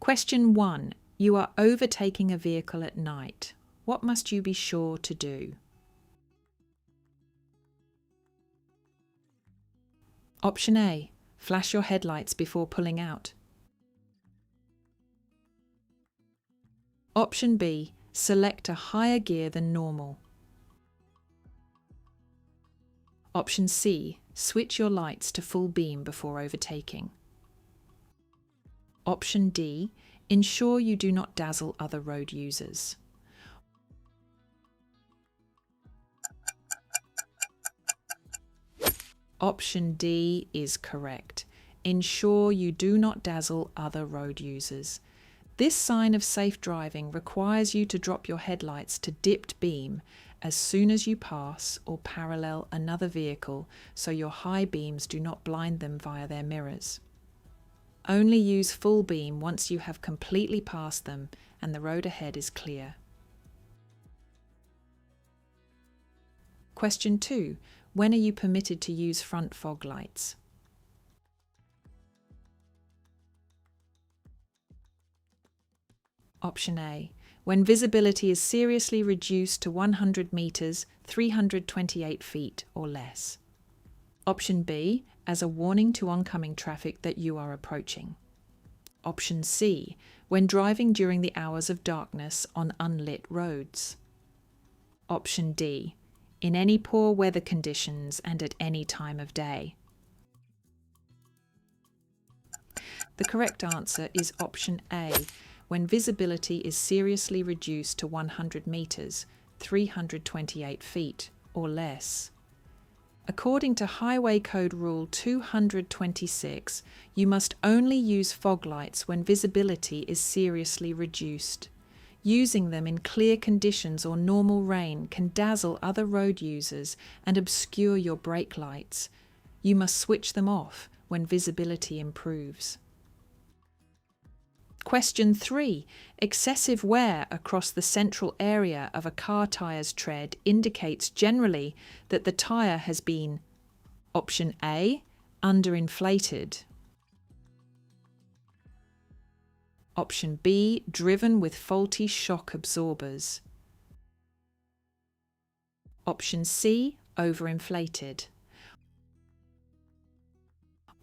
Question 1. You are overtaking a vehicle at night. What must you be sure to do? Option A. Flash your headlights before pulling out. Option B. Select a higher gear than normal. Option C. Switch your lights to full beam before overtaking. Option D. Ensure you do not dazzle other road users. Option D is correct. Ensure you do not dazzle other road users. This sign of safe driving requires you to drop your headlights to dipped beam as soon as you pass or parallel another vehicle so your high beams do not blind them via their mirrors. Only use full beam once you have completely passed them and the road ahead is clear. Question 2. When are you permitted to use front fog lights? Option A. When visibility is seriously reduced to 100 metres, 328 feet or less. Option B. As a warning to oncoming traffic that you are approaching. Option C. When driving during the hours of darkness on unlit roads. Option D. In any poor weather conditions and at any time of day. The correct answer is option A. When visibility is seriously reduced to 100 metres, 328 feet or less. According to Highway Code Rule 226, you must only use fog lights when visibility is seriously reduced. Using them in clear conditions or normal rain can dazzle other road users and obscure your brake lights. You must switch them off when visibility improves. Question 3. Excessive wear across the central area of a car tyre's tread indicates generally that the tyre has been option A. Underinflated. Option B. Driven with faulty shock absorbers. Option C. Overinflated.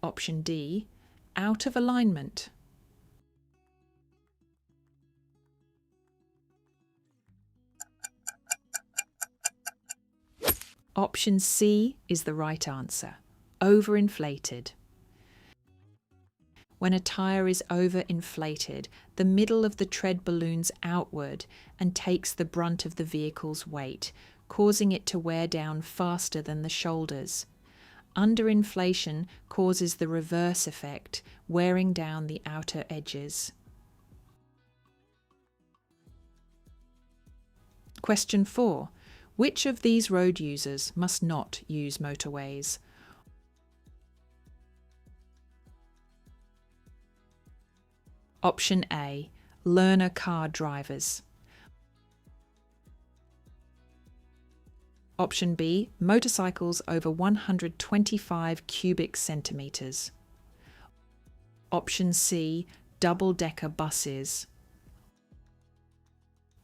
Option D. Out of alignment. Option C is the right answer. Overinflated. When a tyre is overinflated, the middle of the tread balloons outward and takes the brunt of the vehicle's weight, causing it to wear down faster than the shoulders. Underinflation causes the reverse effect, wearing down the outer edges. Question 4. Which of these road users must not use motorways? Option A. Learner car drivers. Option B. Motorcycles over 125 cubic centimetres. Option C. Double-decker buses.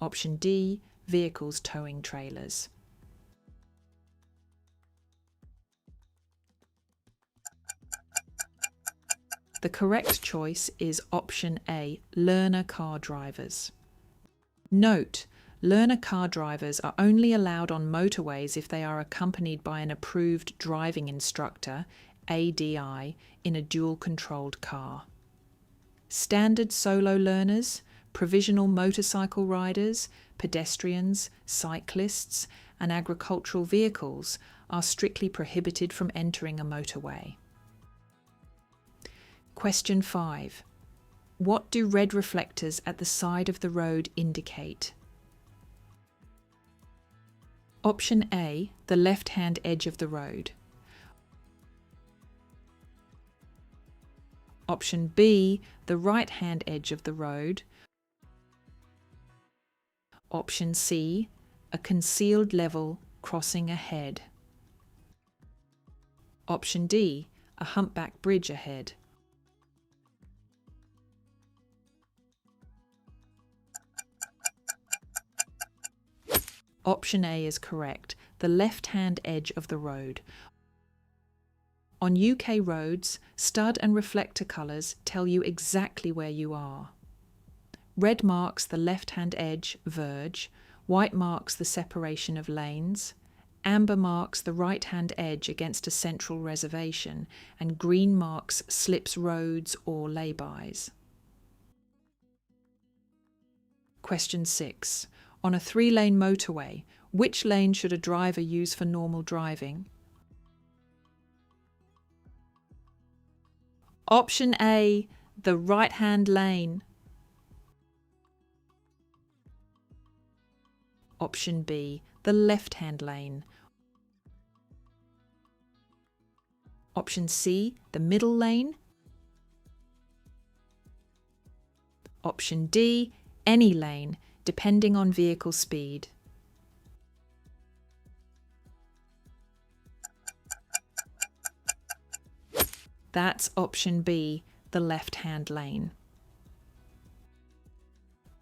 Option D. Vehicles towing trailers. The correct choice is option A, learner car drivers. Note, learner car drivers are only allowed on motorways if they are accompanied by an approved driving instructor, ADI, in a dual-controlled car. Standard solo learners, provisional motorcycle riders, pedestrians, cyclists, and agricultural vehicles are strictly prohibited from entering a motorway. Question 5. What do red reflectors at the side of the road indicate? Option A, the left-hand edge of the road. Option B, the right-hand edge of the road. Option C, a concealed level crossing ahead. Option D, a humpback bridge ahead. Option A is correct, the left-hand edge of the road. On UK roads, stud and reflector colours tell you exactly where you are. Red marks the left-hand edge, verge, white marks the separation of lanes, amber marks the right-hand edge against a central reservation, and green marks slips roads or lay-bys. Question 6. On a 3-lane motorway, which lane should a driver use for normal driving? Option A, the right-hand lane. Option B, the left-hand lane. Option C, the middle lane. Option D, any lane, depending on vehicle speed. That's option B, the left-hand lane.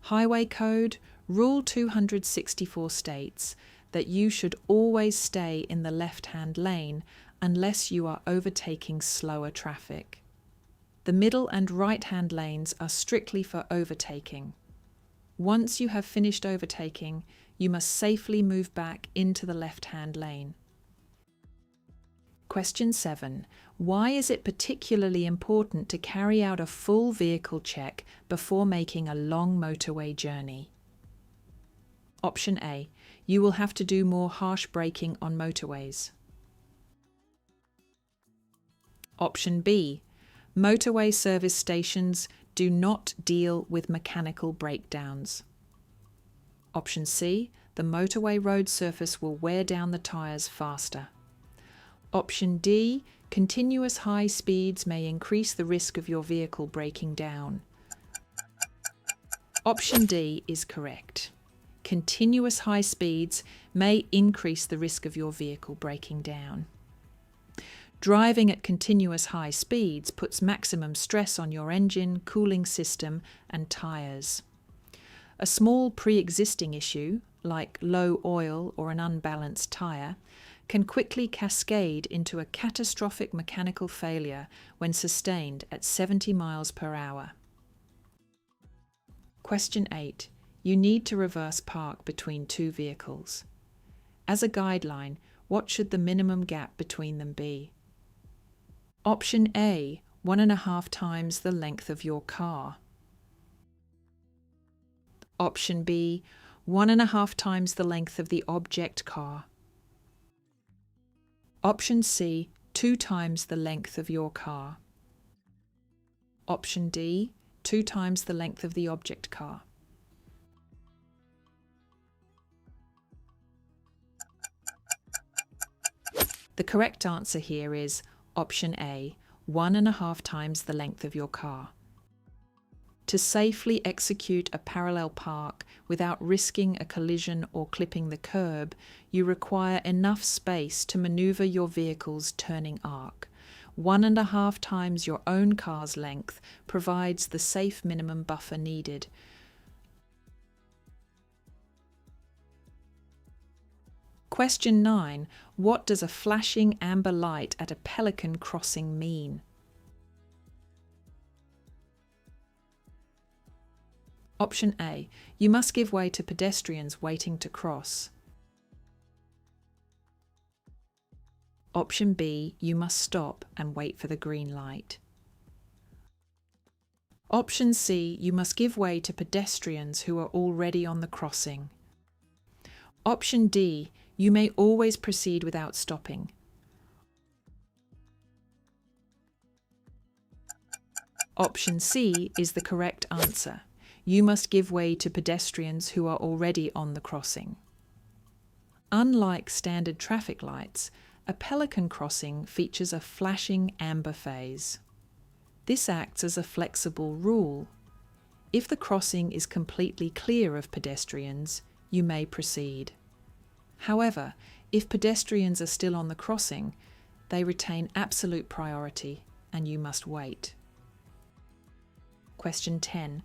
Highway Code, Rule 264 states that you should always stay in the left-hand lane unless you are overtaking slower traffic. The middle and right-hand lanes are strictly for overtaking. Once you have finished overtaking, you must safely move back into the left-hand lane. Question 7. Why is it particularly important to carry out a full vehicle check before making a long motorway journey? Option A. You will have to do more harsh braking on motorways. Option B. Motorway service stations do not deal with mechanical breakdowns. Option C. The motorway road surface will wear down the tyres faster. Option D. Continuous high speeds may increase the risk of your vehicle breaking down. Option D is correct. Continuous high speeds may increase the risk of your vehicle breaking down. Driving at continuous high speeds puts maximum stress on your engine, cooling system, and tyres. A small pre-existing issue, like low oil or an unbalanced tyre, can quickly cascade into a catastrophic mechanical failure when sustained at 70 miles per hour. Question 8. You need to reverse park between two vehicles. As a guideline, what should the minimum gap between them be? Option A, 1.5 times the length of your car. Option B, 1.5 times the length of the object car. Option C, 2 times the length of your car. Option D, 2 times the length of the object car. The correct answer here is option A, 1.5 times the length of your car. To safely execute a parallel park without risking a collision or clipping the curb, you require enough space to maneuver your vehicle's turning arc. 1.5 times your own car's length provides the safe minimum buffer needed. Question 9. What does a flashing amber light at a pelican crossing mean? Option A. You must give way to pedestrians waiting to cross. Option B. You must stop and wait for the green light. Option C. You must give way to pedestrians who are already on the crossing. Option D. You may always proceed without stopping. Option C is the correct answer. You must give way to pedestrians who are already on the crossing. Unlike standard traffic lights, a pelican crossing features a flashing amber phase. This acts as a flexible rule. If the crossing is completely clear of pedestrians, you may proceed. However, if pedestrians are still on the crossing, they retain absolute priority and you must wait. Question 10.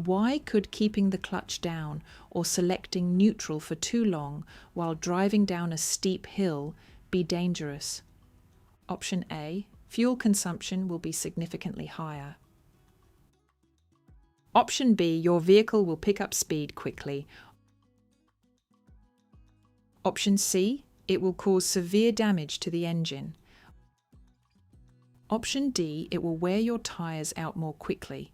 Why could keeping the clutch down or selecting neutral for too long while driving down a steep hill be dangerous? Option A, fuel consumption will be significantly higher. Option B, your vehicle will pick up speed quickly. Option C, it will cause severe damage to the engine. Option D, it will wear your tyres out more quickly.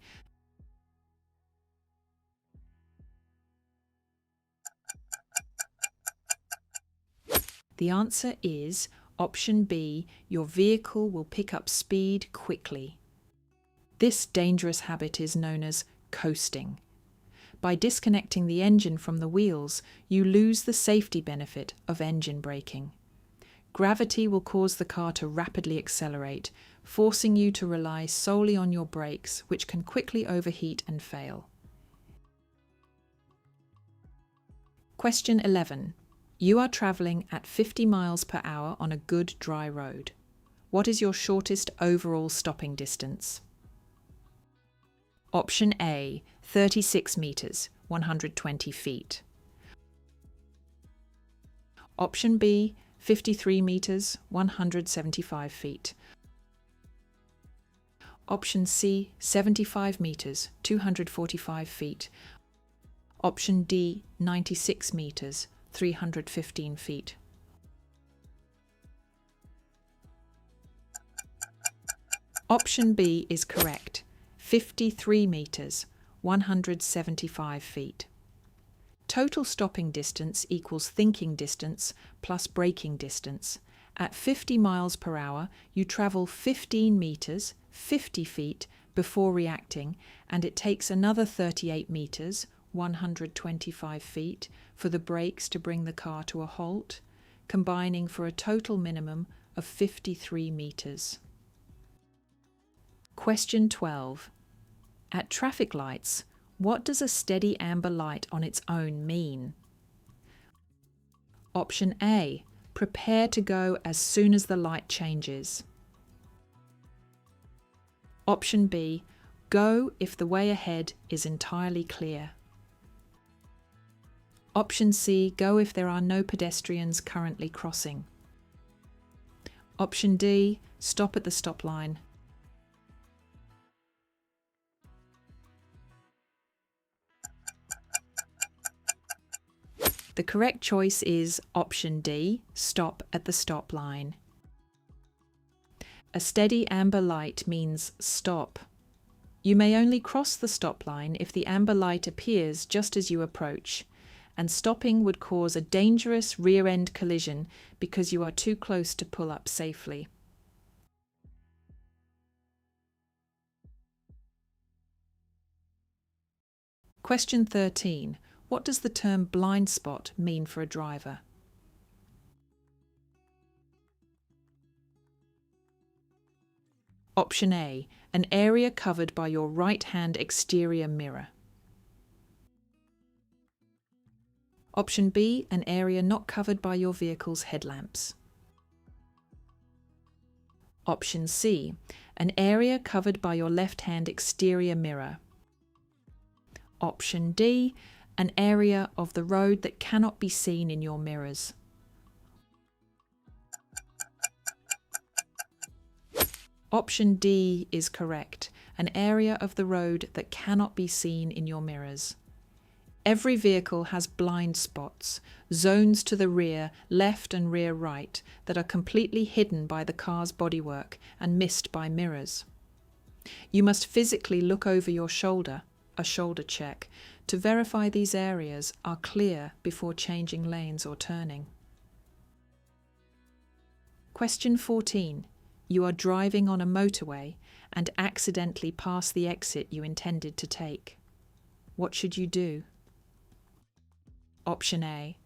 The answer is option B, your vehicle will pick up speed quickly. This dangerous habit is known as coasting. By disconnecting the engine from the wheels, you lose the safety benefit of engine braking. Gravity will cause the car to rapidly accelerate, forcing you to rely solely on your brakes, which can quickly overheat and fail. Question 11. You are travelling at 50 miles per hour on a good dry road. What is your shortest overall stopping distance? Option A, 36 metres, 120 feet. Option B, 53 metres, 175 feet. Option C, 75 metres, 245 feet. Option D, 96 metres, 315 feet. Option B is correct. 53 metres, 175 feet. Total stopping distance equals thinking distance plus braking distance. At 50 miles per hour, you travel 15 metres, 50 feet, before reacting, and it takes another 38 metres, 125 feet, for the brakes to bring the car to a halt, combining for a total minimum of 53 metres. Question 12. At traffic lights, what does a steady amber light on its own mean? Option A, prepare to go as soon as the light changes. Option B, go if the way ahead is entirely clear. Option C, go if there are no pedestrians currently crossing. Option D, stop at the stop line. The correct choice is option D, stop at the stop line. A steady amber light means stop. You may only cross the stop line if the amber light appears just as you approach, and stopping would cause a dangerous rear-end collision because you are too close to pull up safely. Question 13. What does the term blind spot mean for a driver? Option A, an area covered by your right-hand exterior mirror. Option B, an area not covered by your vehicle's headlamps. Option C, an area covered by your left-hand exterior mirror. Option D, an area of the road that cannot be seen in your mirrors. Option D is correct, an area of the road that cannot be seen in your mirrors. Every vehicle has blind spots, zones to the rear, left and rear right, that are completely hidden by the car's bodywork and missed by mirrors. You must physically look over your shoulder, a shoulder check, to verify these areas are clear before changing lanes or turning. Question 14. You are driving on a motorway and accidentally pass the exit you intended to take. What should you do? Option A,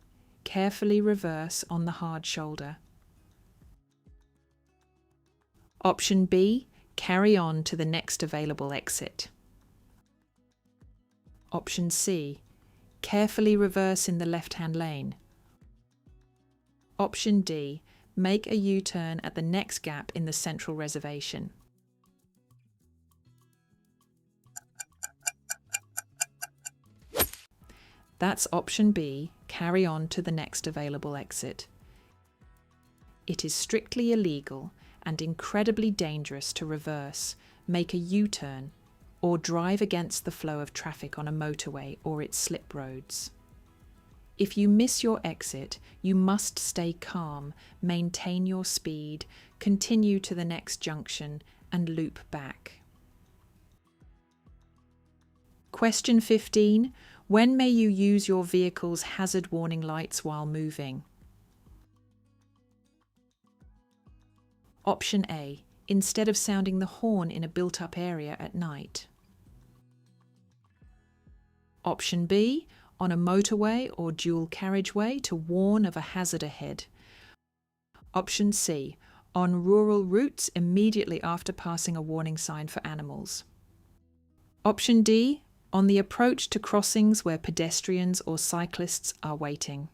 carefully reverse on the hard shoulder. Option B, carry on to the next available exit. Option C, carefully reverse in the left-hand lane. Option D, make a U-turn at the next gap in the central reservation. That's option B, carry on to the next available exit. It is strictly illegal and incredibly dangerous to reverse, make a U-turn, or drive against the flow of traffic on a motorway or its slip roads. If you miss your exit, you must stay calm, maintain your speed, continue to the next junction, and loop back. Question 15. When may you use your vehicle's hazard warning lights while moving? Option A. Instead of sounding the horn in a built-up area at night. Option B. On a motorway or dual carriageway to warn of a hazard ahead. Option C. On rural routes immediately after passing a warning sign for animals. Option D. On the approach to crossings where pedestrians or cyclists are waiting.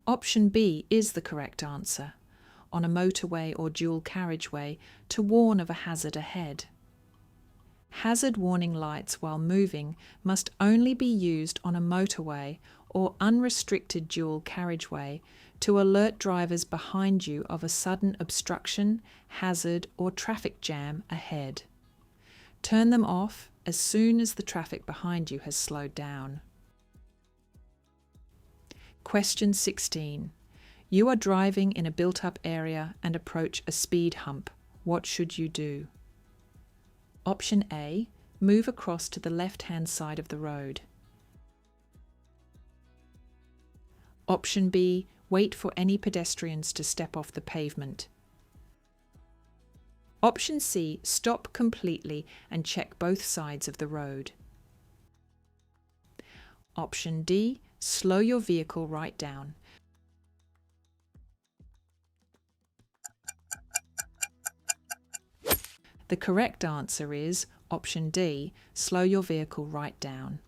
Option B is the correct answer. On a motorway or dual carriageway to warn of a hazard ahead. Hazard warning lights while moving must only be used on a motorway or unrestricted dual carriageway to alert drivers behind you of a sudden obstruction, hazard, or traffic jam ahead. Turn them off as soon as the traffic behind you has slowed down. Question 16. You are driving in a built-up area and approach a speed hump. What should you do? Option A. Move across to the left-hand side of the road. Option B. Wait for any pedestrians to step off the pavement. Option C. Stop completely and check both sides of the road. Option D. Slow your vehicle right down. The correct answer is option D, slow your vehicle right down.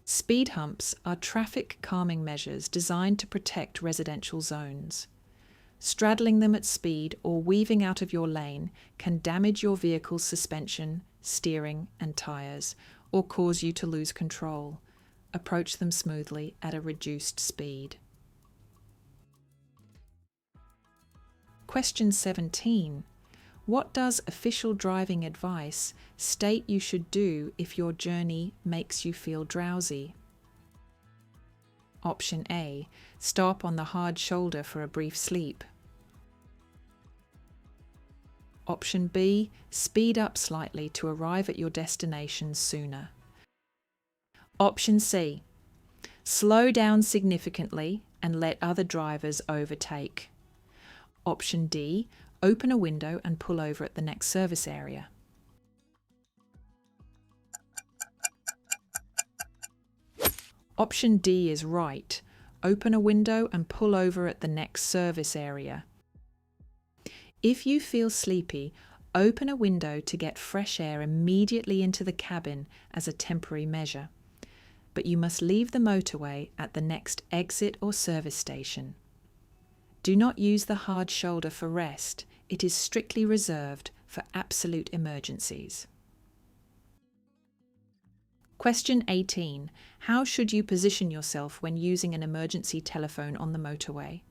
Speed humps are traffic calming measures designed to protect residential zones. Straddling them at speed or weaving out of your lane can damage your vehicle's suspension, steering, and tyres, or cause you to lose control. Approach them smoothly at a reduced speed. Question 17. What does official driving advice state you should do if your journey makes you feel drowsy? Option A. Stop on the hard shoulder for a brief sleep. Option B. Speed up slightly to arrive at your destination sooner. Option C. Slow down significantly and let other drivers overtake. Option D. Open a window and pull over at the next service area. Option D is right. Open a window and pull over at the next service area. If you feel sleepy, open a window to get fresh air immediately into the cabin as a temporary measure. But you must leave the motorway at the next exit or service station. Do not use the hard shoulder for rest. It is strictly reserved for absolute emergencies. Question 18. How should you position yourself when using an emergency telephone on the motorway?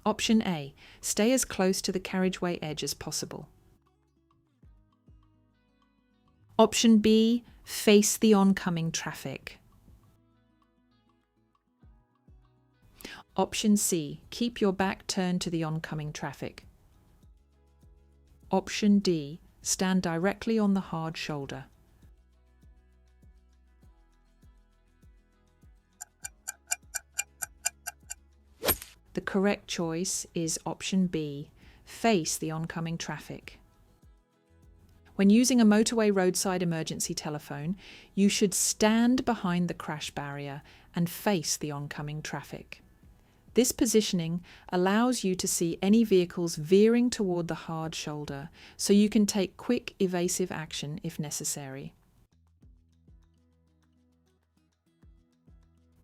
Option A. Stay as close to the carriageway edge as possible. Option B. Face the oncoming traffic. Option C. Keep your back turned to the oncoming traffic. Option D. Stand directly on the hard shoulder. The correct choice is option B. Face the oncoming traffic. When using a motorway roadside emergency telephone, you should stand behind the crash barrier and face the oncoming traffic. This positioning allows you to see any vehicles veering toward the hard shoulder, so you can take quick evasive action if necessary.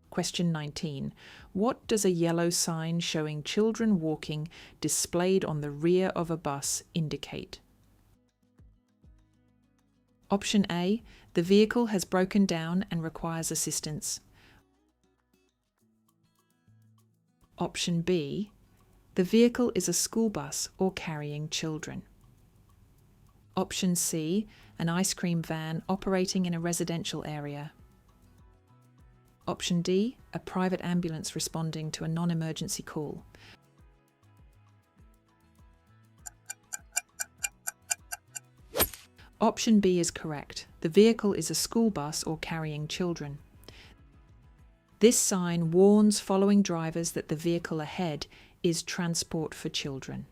Question 19. What does a yellow sign showing children walking displayed on the rear of a bus indicate? Option A, the vehicle has broken down and requires assistance. Option B, the vehicle is a school bus or carrying children. Option C, an ice cream van operating in a residential area. Option D, a private ambulance responding to a non-emergency call. Option B is correct. The vehicle is a school bus or carrying children. This sign warns following drivers that the vehicle ahead is transport for children.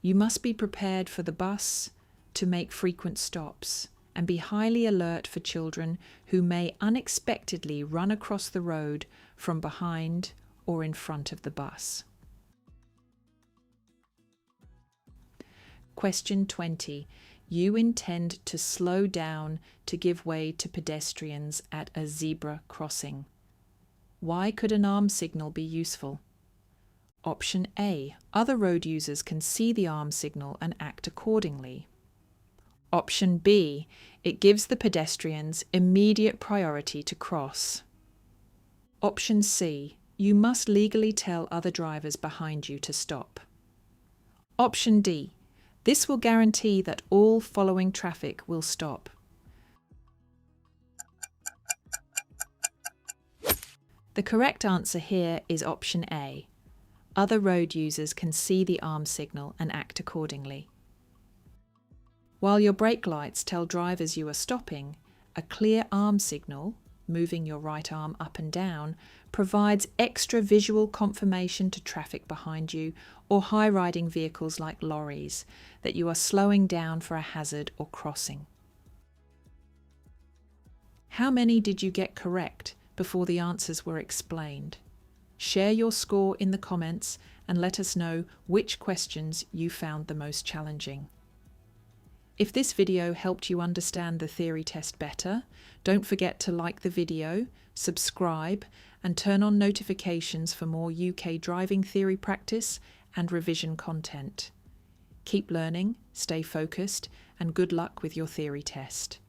You must be prepared for the bus to make frequent stops and be highly alert for children who may unexpectedly run across the road from behind or in front of the bus. Question 20. You intend to slow down to give way to pedestrians at a zebra crossing. Why could an arm signal be useful? Option A. Other road users can see the arm signal and act accordingly. Option B. It gives the pedestrians immediate priority to cross. Option C. You must legally tell other drivers behind you to stop. Option D. This will guarantee that all following traffic will stop. The correct answer here is option A. Other road users can see the arm signal and act accordingly. While your brake lights tell drivers you are stopping, a clear arm signal, moving your right arm up and down, provides extra visual confirmation to traffic behind you or high-riding vehicles like lorries that you are slowing down for a hazard or crossing. How many did you get correct before the answers were explained? Share your score in the comments and let us know which questions you found the most challenging. If this video helped you understand the theory test better, don't forget to like the video, subscribe, and turn on notifications for more UK driving theory practice and revision content. Keep learning, stay focused, and good luck with your theory test.